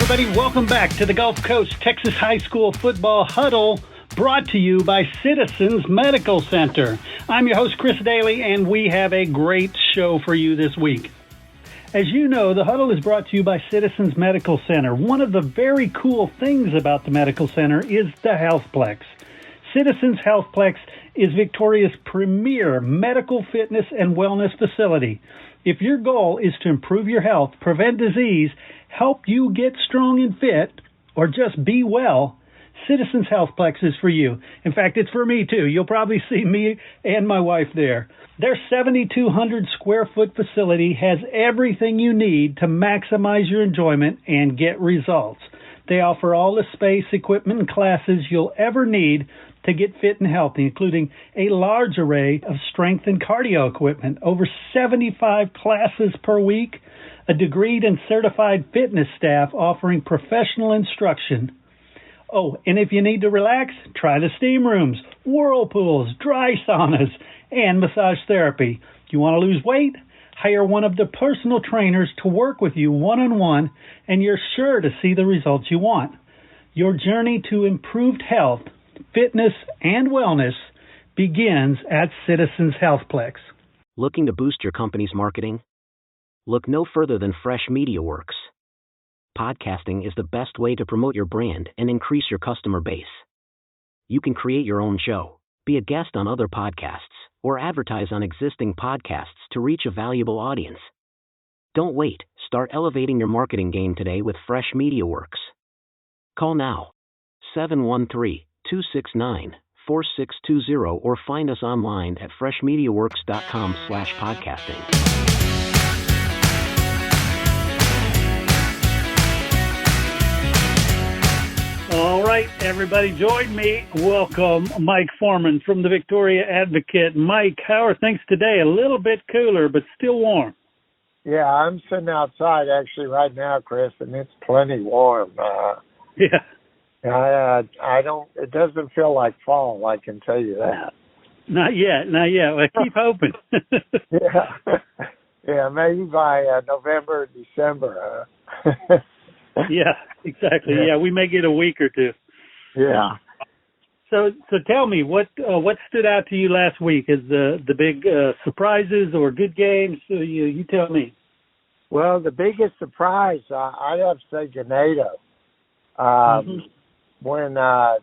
everybody. Welcome back to the Gulf Coast Texas High School Football Huddle, brought to you by Citizens Medical Center. I'm your host, Chris Daly, and we have a great show for you this week. As you know, the Huddle is brought to you by Citizens Medical Center. One of the very cool things about the Medical Center is the Healthplex. Citizens Healthplex is Victoria's premier medical fitness and wellness facility. If your goal is to improve your health, prevent disease, help you get strong and fit, or just be well, Citizens Healthplex is for you. In fact, it's for me too. You'll probably see me and my wife there. Their 7,200 square foot facility has everything you need to maximize your enjoyment and get results. They offer all the space, equipment, and classes you'll ever need to get fit and healthy, including a large array of strength and cardio equipment, over 75 classes per week, a degreed and certified fitness staff offering professional instruction. Oh, and if you need to relax, try the steam rooms, whirlpools, dry saunas, and massage therapy. You want to lose weight? Hire one of the personal trainers to work with you one-on-one, and you're sure to see the results you want. Your journey to improved health, fitness, and wellness begins at Citizens Healthplex. Looking to boost your company's marketing? Look no further than Fresh MediaWorks. Podcasting is the best way to promote your brand and increase your customer base. You can create your own show, be a guest on other podcasts, or advertise on existing podcasts to reach a valuable audience. Don't wait. Start elevating your marketing game today with Fresh MediaWorks. Call now, 713-269-4620, or find us online at freshmediaworks.com/podcasting. All right, everybody, join me. Welcome Mike Foreman from the Victoria Advocate. Mike, how are things today? A little bit cooler, but still warm. Yeah, I'm sitting outside actually right now, Chris, and it's plenty warm. Yeah. I don't. It doesn't feel like fall. I can tell you that. Not yet. Well, keep hoping. Yeah, maybe by November, December. Yeah, exactly. Yeah, we may get a week or two. Yeah. So tell me, what stood out to you last week? Is the big surprises or good games? You tell me. Well, the biggest surprise, I'd have to say Ganado. When the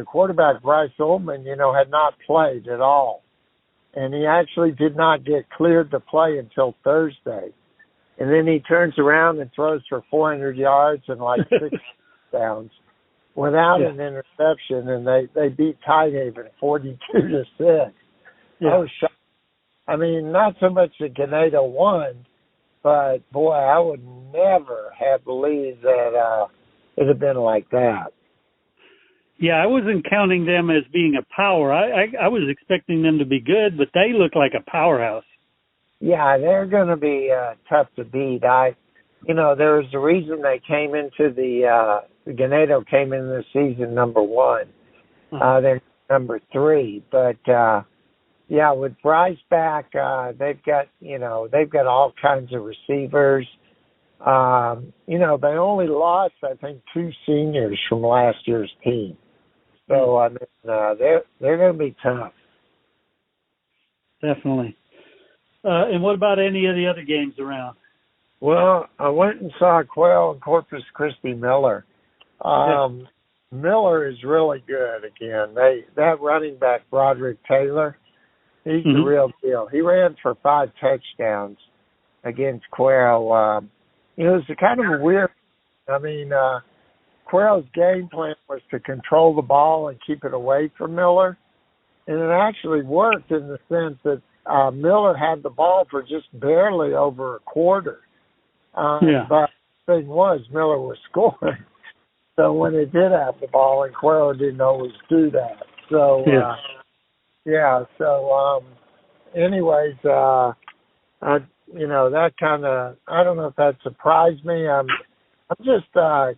quarterback, Bryce Ullman, had not played at all. And he actually did not get cleared to play until Thursday. And then he turns around and throws for 400 yards and like 6 downs without an interception. And they beat Tidehaven 42-6. Yeah. I was shocked. I mean, not so much that Ganado won, but boy, I would never have believed that it had been like that. Yeah, I wasn't counting them as being a power. I was expecting them to be good, but they look like a powerhouse. Yeah, they're going to be tough to beat. There was a reason they came into the Ganado came in the season number 1. They're number 3, but with Bryce back, they've got all kinds of receivers. They only lost, I think, 2 seniors from last year's team. So I mean, they're going to be tough. Definitely. And what about any of the other games around? Well, I went and saw Quail and Corpus Christi Miller. Miller is really good again. That running back, Broderick Taylor, he's the real deal. He ran for 5 touchdowns against Quail. It was kind of a weird. I mean, Quail's game plan was to control the ball and keep it away from Miller, and it actually worked in the sense that Miller had the ball for just barely over a quarter. But the thing was, Miller was scoring. So when they did have the ball, and Quail didn't always do that. So, anyways, that kind of, I don't know if that surprised me. I'm just,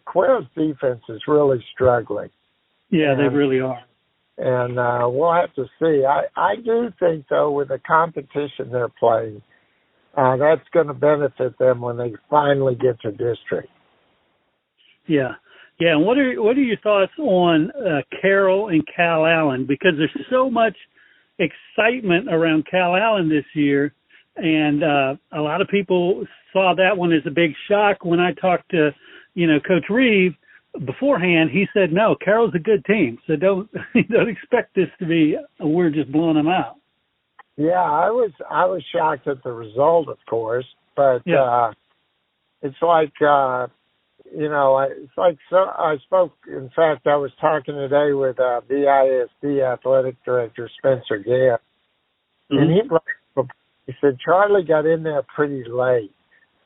Quail's defense is really struggling. Yeah, they really are. And we'll have to see. I do think, though, with the competition they're playing, that's going to benefit them when they finally get to district. Yeah. Yeah. And what are your thoughts on Carroll and Cal Allen? Because there's so much excitement around Cal Allen this year. And a lot of people saw that one as a big shock. When I talked to, Coach Reeve beforehand, he said, no, Carroll's a good team. So don't expect this to be, we're just blowing them out. Yeah, I was shocked at the result, of course, but it's like I spoke. In fact, I was talking today with BISD athletic director Spencer Gant, and he said Charlie got in there pretty late,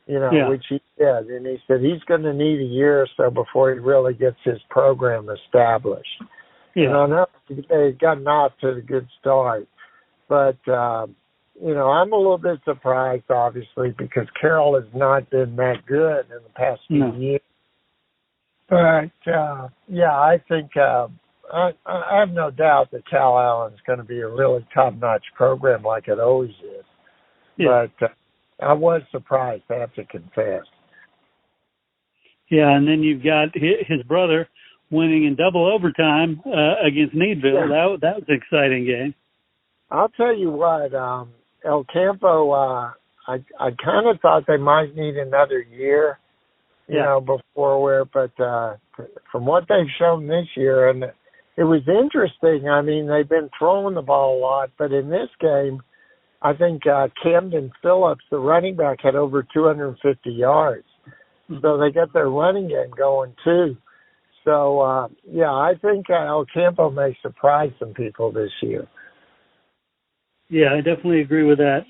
which he did, and he said he's going to need a year or so before he really gets his program established. Yeah. I know they got off to a good start. But, I'm a little bit surprised, obviously, because Carroll has not been that good in the past few years. But, I think I have no doubt that Cal Allen's going to be a really top-notch program like it always is. Yeah. But I was surprised, I have to confess. Yeah, and then you've got his brother winning in double overtime against Needville. Yeah. That was an exciting game. I'll tell you what, El Campo, I kind of thought they might need another year, before but from what they've shown this year, and it was interesting. I mean, they've been throwing the ball a lot, but in this game, I think Camden Phillips, the running back, had over 250 yards. So they got their running game going too. So, I think El Campo may surprise some people this year. Yeah, I definitely agree with that.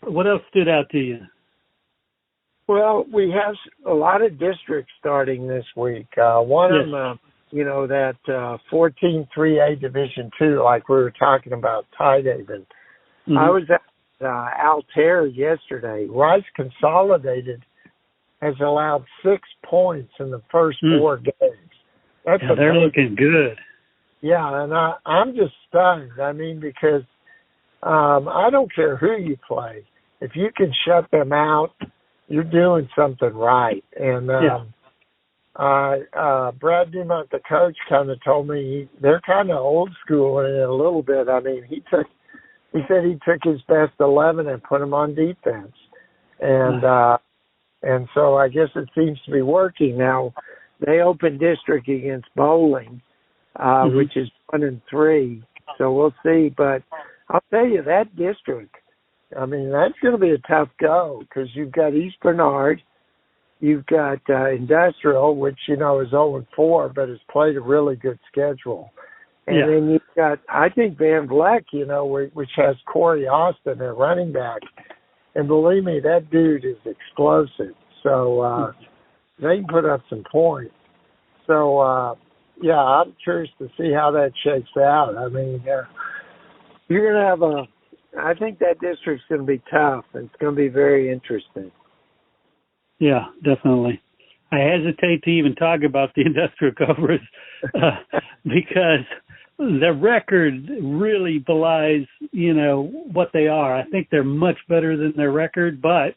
What else stood out to you? Well, we have a lot of districts starting this week. One of them, that 14 3A Division II, like we were talking about, Tidehaven. Mm-hmm. I was at Altair yesterday. Rice Consolidated has allowed 6 points in the first 4 games. They're looking good. Yeah, and I'm just stunned. I mean, because I don't care who you play. If you can shut them out, you're doing something right. And Brad Dumont, the coach, kind of told me they're kind of old school in it a little bit. I mean, he said he took his best 11 and put them on defense. And so I guess it seems to be working. Now, they opened district against Bowling, which is 1-3. So we'll see. But I'll tell you, that district, I mean, that's going to be a tough go because you've got East Bernard, you've got Industrial, which, is 0-4, but has played a really good schedule. And then you've got, I think, Van Vleck, which has Corey Austin, their running back. And believe me, that dude is explosive. So they can put up some points. So, I'm curious to see how that shakes out. I mean, you're going to have I think that district's going to be tough. It's going to be very interesting. Yeah, definitely. I hesitate to even talk about the Industrial Cobras because the record really belies, what they are. I think they're much better than their record, but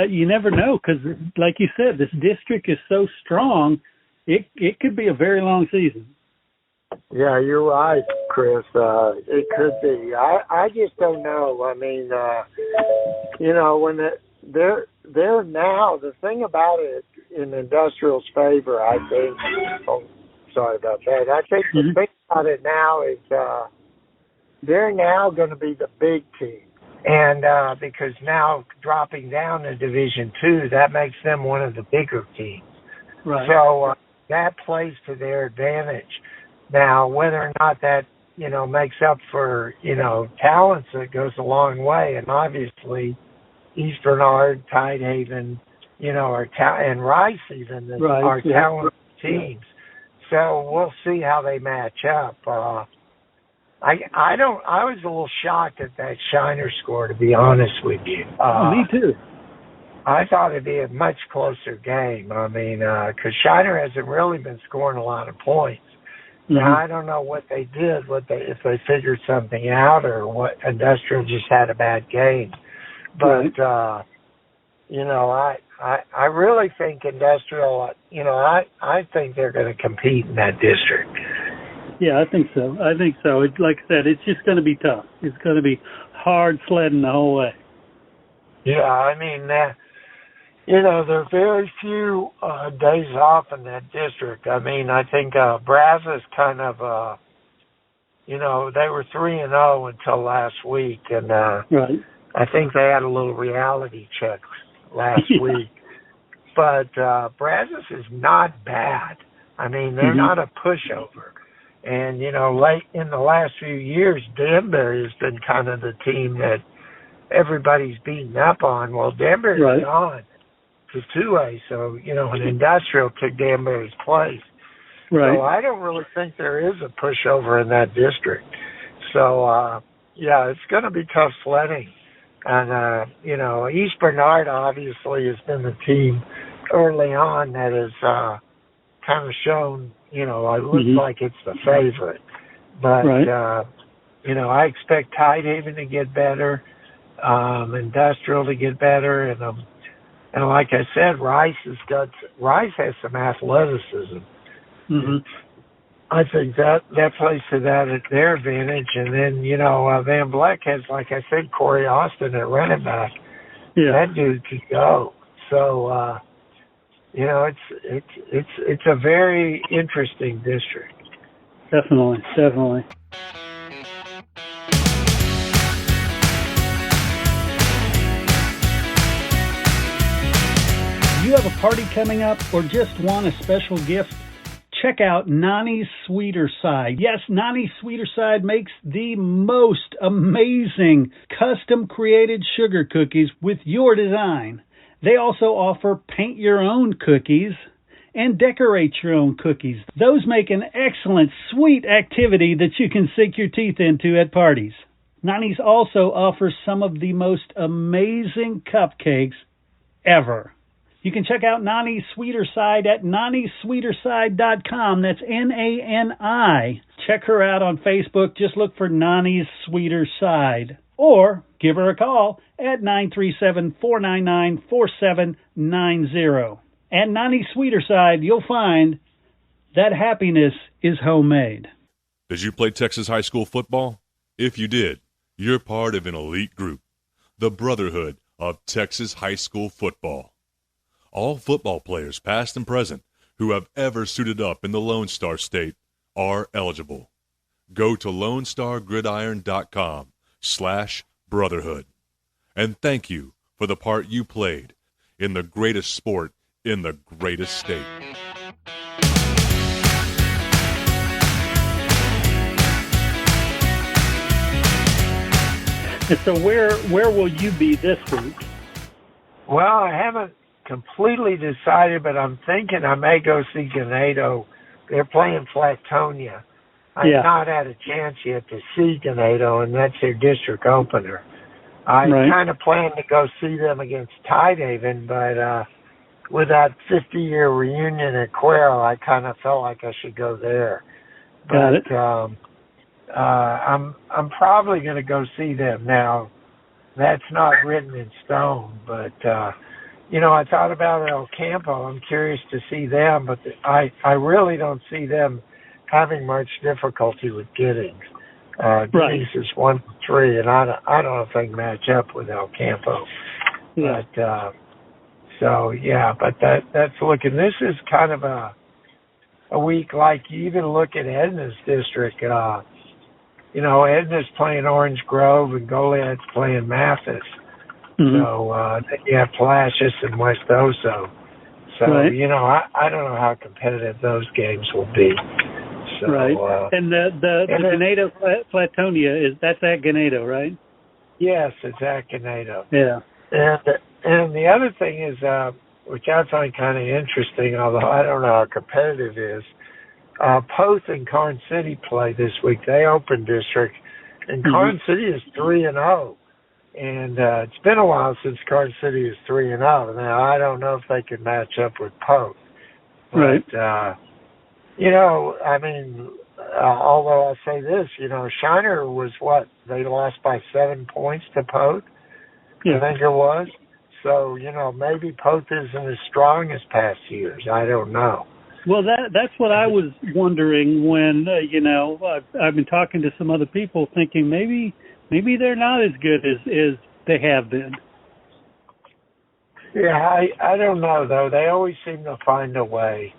you never know because, like you said, this district is so strong, it could be a very long season. Yeah, you're right, Chris. It could be. I just don't know. I mean, when they're now, the thing about it in Industrial's favor, I think, sorry about that. I think the thing about it now is they're now going to be the big team. And because now dropping down to Division II, that makes them one of the bigger teams. Right. So that plays to their advantage. Now, whether or not that, makes up for, talents, that goes a long way. And obviously, East Bernard, Tidehaven, and Rice even are talented teams. So we'll see how they match up. I was a little shocked at that Shiner score, to be honest with you. Me too. I thought it'd be a much closer game. I mean, because Shiner hasn't really been scoring a lot of points. Now, I don't know what they did, if they figured something out or what. Industrial just had a bad game. But, I really think Industrial, I think they're going to compete in that district. Yeah, I think so. It's like I said, it's just going to be tough. It's going to be hard sledding the whole way. Yeah, I mean, there are very few days off in that district. I mean, I think Brazos kind of, they were 3-0 until last week, and right. I think they had a little reality check last week. But Brazos is not bad. I mean, they're not a pushover. And, late in the last few years, Danbury has been kind of the team that everybody's beating up on. Well, Danbury's gone to 2A, so, an Industrial took Danbury's place. Right. So I don't really think there is a pushover in that district. So, it's going to be tough sledding. And, East Bernard obviously has been the team early on that has kind of shown, it looks like it's the favorite. But, I expect Tidehaven to get better, Industrial to get better, and like I said, Rice has some athleticism. I think that plays to their advantage. And then, Van Vleck has, like I said, Corey Austin at running back. Yeah. That dude could go. So, it's a very interesting district. Definitely. Do you have a party coming up or just want a special gift? Check out Nani's Sweeter Side. Yes, Nani's Sweeter Side makes the most amazing custom-created sugar cookies with your design. They also offer paint your own cookies and decorate your own cookies. Those make an excellent sweet activity that you can sink your teeth into at parties. Nani's also offers some of the most amazing cupcakes ever. You can check out Nani's Sweeter Side at nanisweeterside.com. That's Nani. Check her out on Facebook. Just look for Nani's Sweeter Side. Or give her a call at 937-499-4790. At Nani's Sweeter Side, you'll find that happiness is homemade. Did you play Texas high school football? If you did, you're part of an elite group, the Brotherhood of Texas High School Football. All football players, past and present, who have ever suited up in the Lone Star State are eligible. Go to LoneStarGridiron.com/brotherhood. And thank you for the part you played in the greatest sport in the greatest state. So where will you be this week? Well, I haven't completely decided, but I'm thinking I may go see Ganado. They're playing Flatonia. I've not had a chance yet to see Ganado, and that's their district opener. I kind of plan to go see them against Tidehaven, but with that 50-year reunion at Cuero, I kind of felt like I should go there. Got it. I'm probably going to go see them now. That's not written in stone, but I thought about El Campo. I'm curious to see them, but I really don't see them having much difficulty with Giddings. Giddings is 1-3, and I don't know if they can match up with El Campo. Yeah. But but that's looking. This is kind of a week like you even look at Edna's district. Edna's playing Orange Grove and Goliad's playing Mathis. So you have Palacios and West Oso. So, I don't know how competitive those games will be. So, and the Ganado Flatonia, that's at Ganado, right? Yes, it's at Ganado. Yeah. And the other thing is, which I find kind of interesting, although I don't know how competitive it is, Poth and Karn City play this week. They open district, and Karn City is 3-0. And it's been a while since Karn City is 3-0. Now, I don't know if they can match up with Poth. But, although I say this, Shiner was they lost by 7 points to Poth, I think it was. So, maybe Poth isn't as strong as past years. I don't know. Well, that's what I was wondering when, I've been talking to some other people thinking maybe they're not as good as they have been. Yeah, I don't know, though. They always seem to find a way.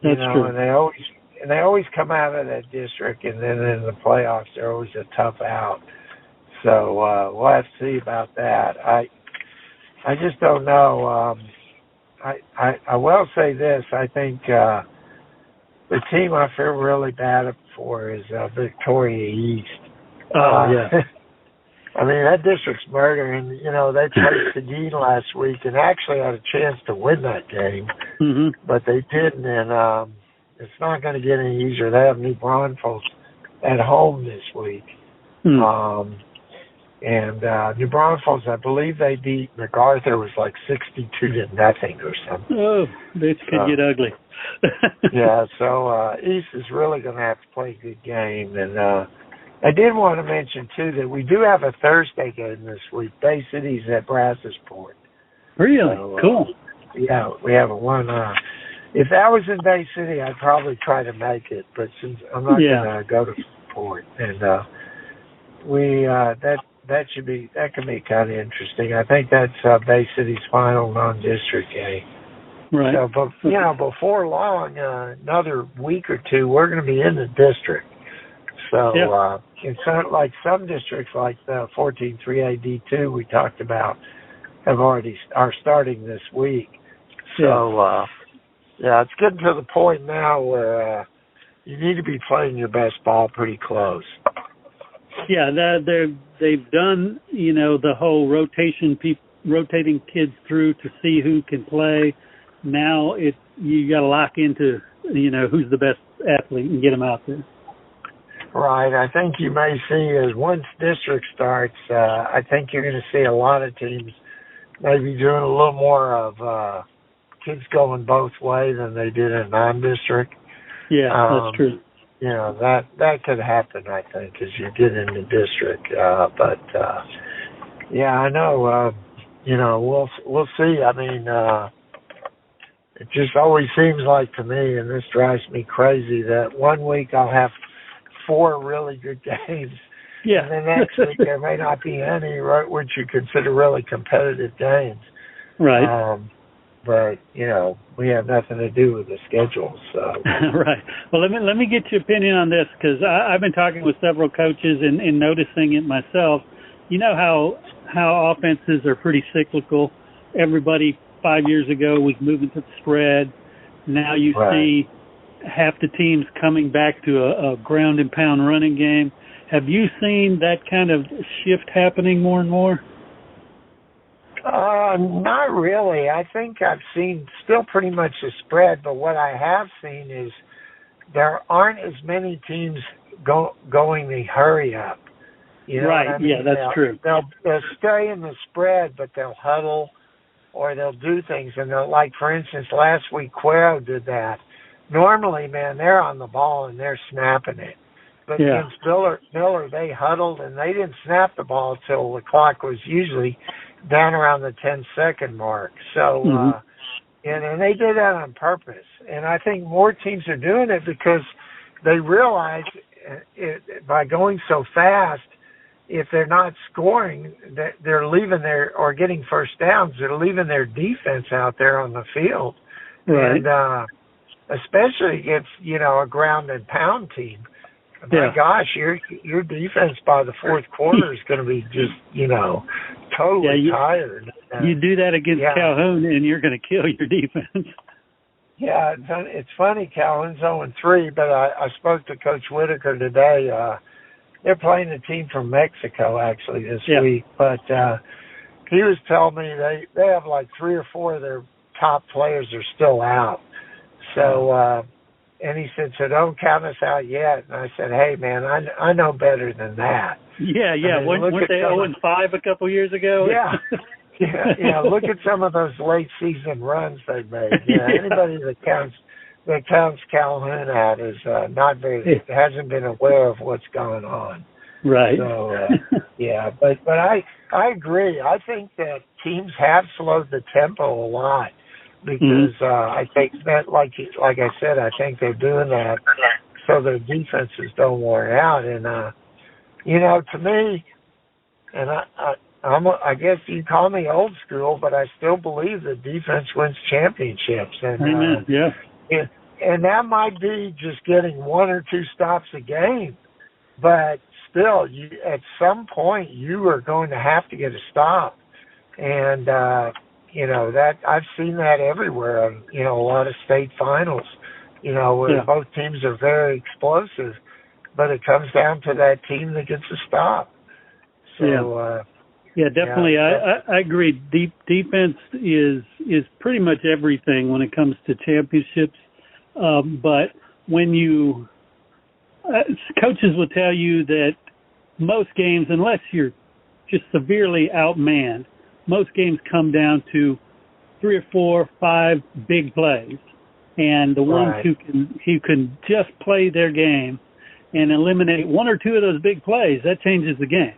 That's true. And they always come out of that district, and then in the playoffs, they're always a tough out. So we'll have to see about that. I just don't know. I will say this. I think the team I feel really bad for is Victoria East. Oh, yeah. I mean, that district's murder, and, they played Seguin last week and actually had a chance to win that game, but they didn't, and it's not going to get any easier. They have New Braunfels at home this week. And New Braunfels, I believe they beat MacArthur, was like 62-0 or something. Oh, this could get ugly. Yeah, so East is really going to have to play a good game. And I did want to mention, too, that we do have a Thursday game this week. Bay City's at Brazosport. Really? So, cool. Yeah, we have one. If that was in Bay City, I'd probably try to make it. But since I'm not going to go to Port, and that could be kind of interesting. I think that's Bay City's final non-district game. Right. So, but before long, another week or two, we're going to be in the district. So, in some districts, like the 14-3A D2 we talked about, are starting this week. So, it's getting to the point now where you need to be playing your best ball pretty close. Yeah, they've done, the whole rotating kids through to see who can play. Now you got to lock into, who's the best athlete and get them out there. Right. I think you may see as once district starts, I think you're going to see a lot of teams maybe doing a little more of kids going both ways than they did in non-district. Yeah, that's true. That could happen, I think, as you get in the district. I know, we'll see. I mean, it just always seems like to me, and this drives me crazy, that one week I'll have 4 really good games. Yeah. And the next week there may not be any, right, which you consider really competitive games. Right. But, we have nothing to do with the schedule. So. Right. Well, let me get your opinion on this, because I've been talking with several coaches and noticing it myself. You know how offenses are pretty cyclical. Everybody 5 years ago was moving to the spread. Now you see half the teams coming back to a ground and pound running game. Have you seen that kind of shift happening more and more? Not really. I think I've seen still pretty much the spread, but what I have seen is there aren't as many teams going the hurry up. You know right. what I mean? Yeah, that's true. They'll stay in the spread, but they'll huddle or they'll do things. And like, for instance, last week, Cuero did that. Normally, man, they're on the ball and they're snapping it. But against Miller, they huddled and they didn't snap the ball until the clock was usually down around the 10-second mark. So, and they did that on purpose. And I think more teams are doing it because they realize by going so fast, if they're not scoring, they're leaving or getting first downs, they're leaving their defense out there on the field. Right. And especially against, a ground and pound team. My gosh, your defense by the fourth quarter is going to be just, totally tired. You do that against Calhoun, and you're going to kill your defense. Yeah, it's funny. Calhoun's 0-3, but I spoke to Coach Whitaker today. They're playing a team from Mexico, actually, this week. But he was telling me they have like 3 or 4 of their top players are still out. So, and he said, so don't count us out yet. And I said, hey, man, I know better than that. Yeah. I mean, weren't they 0-5 a couple years ago? Yeah. Look at some of those late season runs they made. Anybody that counts Calhoun out is hasn't been aware of what's going on. Right. So but I agree. I think that teams have slowed the tempo a lot because I think that, like I said, I think they're doing that so their defenses don't wear out. And to me, and I guess you call me old school, but I still believe that defense wins championships. And and that might be just getting one or two stops a game, but still, at some point you are going to have to get a stop. And that I've seen that everywhere. A lot of state finals, where both teams are very explosive, but it comes down to that team that gets a stop. So. Definitely. I agree. Defense is pretty much everything when it comes to championships. But when coaches will tell you that most games, unless you're just severely outmanned, most games come down to 3 or 4 or 5 big plays, and the ones who can just play their game and eliminate 1 or 2 of those big plays, that changes the game.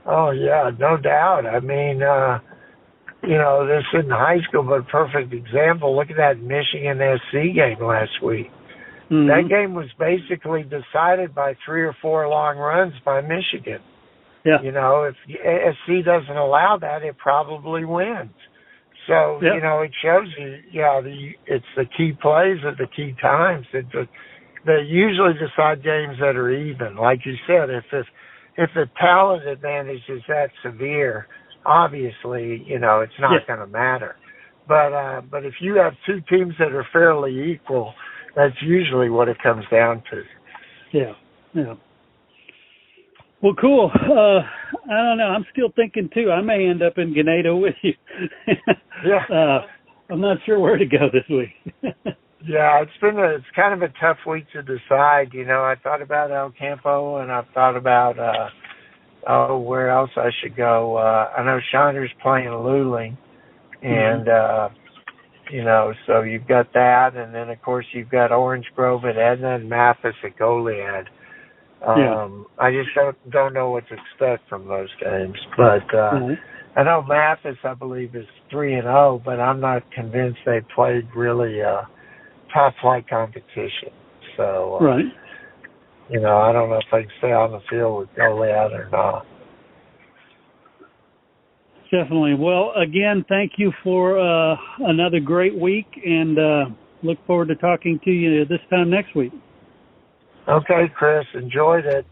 Oh, yeah, no doubt. I mean, this isn't high school, but a perfect example. Look at that Michigan SC game last week. Mm-hmm. That game was basically decided by 3 or 4 long runs by Michigan. Yeah. If SC doesn't allow that, it probably wins. So, it shows you, it's the key plays at the key times. They usually decide games that are even. Like you said, if the talent advantage is that severe, obviously, it's not going to matter. But if you have 2 teams that are fairly equal, that's usually what it comes down to. Yeah. Well, cool. I don't know. I'm still thinking, too. I may end up in Ganado with you. I'm not sure where to go this week. Yeah, it's kind of a tough week to decide. I thought about El Campo, and I've thought about where else I should go. I know Chandra's playing Luling, and so you've got that, and then of course you've got Orange Grove at Edna and Mathis at Goliad. I just don't know what to expect from those games, but I know Mathis, I believe, is 3-0, but I'm not convinced they played really top flight competition. So, I don't know if I can stay on the field with Goliad or not. Definitely. Well, again, thank you for another great week, and look forward to talking to you this time next week. Okay, Chris. Enjoyed it.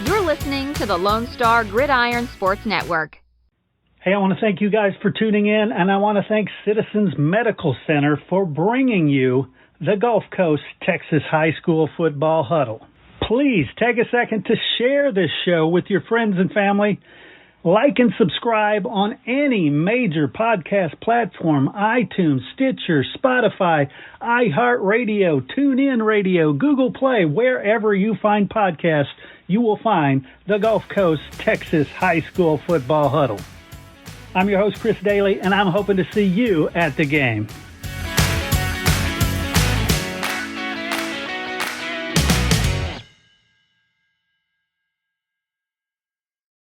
You're listening to the Lone Star Gridiron Sports Network. Hey, I want to thank you guys for tuning in, and I want to thank Citizens Medical Center for bringing you the Gulf Coast Texas High School Football Huddle. Please take a second to share this show with your friends and family. Like and subscribe on any major podcast platform, iTunes, Stitcher, Spotify, iHeartRadio, TuneIn Radio, Google Play. Wherever you find podcasts, you will find the Gulf Coast Texas High School Football Huddle. I'm your host, Chris Daly, and I'm hoping to see you at the game.